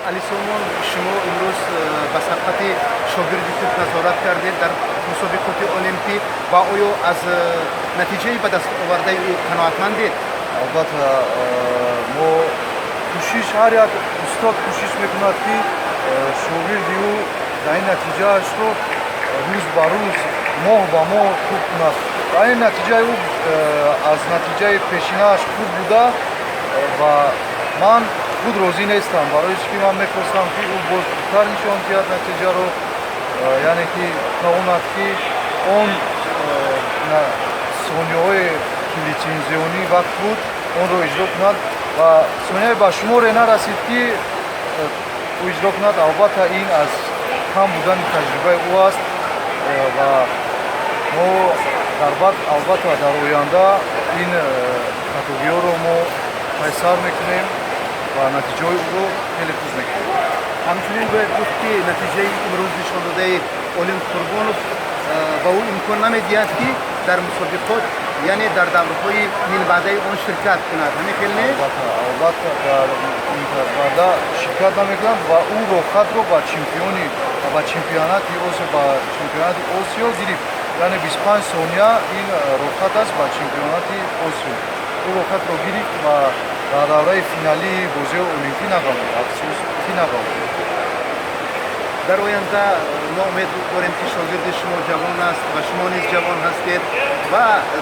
علی سومون شما امروز به سبقت شاگردی خود نظارت کردید در مسابقات المپیک و آیا از نتیجه به دست آورده او قناعتمندید؟ البته ما کوشش هر یک استاد کوشش میکند که شاگردی او در این نتیجهش رو روز به روز ماه به ماه خوب کند و این نتیجه او از نتیجه پیشینه‌اش خوب بوده و من خود راضی نیستم برای که من میخواستم که او بزرگتر نشان دهد نتیجه رو یعنی که تواند که اون ثانیه‌های که لیچنزیونی وقت بود اون رو اجرا کند و ثانیه به شمار نرسید که او اجرا کند. البته این از کم بودن تجربه او است و ما در بعد البته در آینده این کاتگوری رو ما قیصر میکنیم و نتیجه او رو خیلی خوب میکنیم. همچنین باید گفت که نتیجه امروز نشان داده اولمپ قربانوف با او امکان نمیدهد که در مسابقات یعنی در دوره‌های نیل بعده آن شرکت کند. همین خیلی نه؟ البته در این بعده شرکت نمیکنند و او رو خط رو با چمپیونی و با چمپیونات آسیا گرفت. یعنی 25 ثانیه این روخت است با چمپیونات آسیا. او روخت رو گرفت و در دوره فینالی بازی المپیک نگامد. افسوس که نگامد. در آینده ما امید داریم که شاگرد شما جوان است و شما نیز جوان هستید و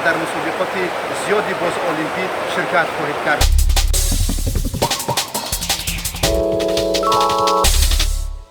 در مسابقات زیادی باز المپیک شرکت خواهید کرد.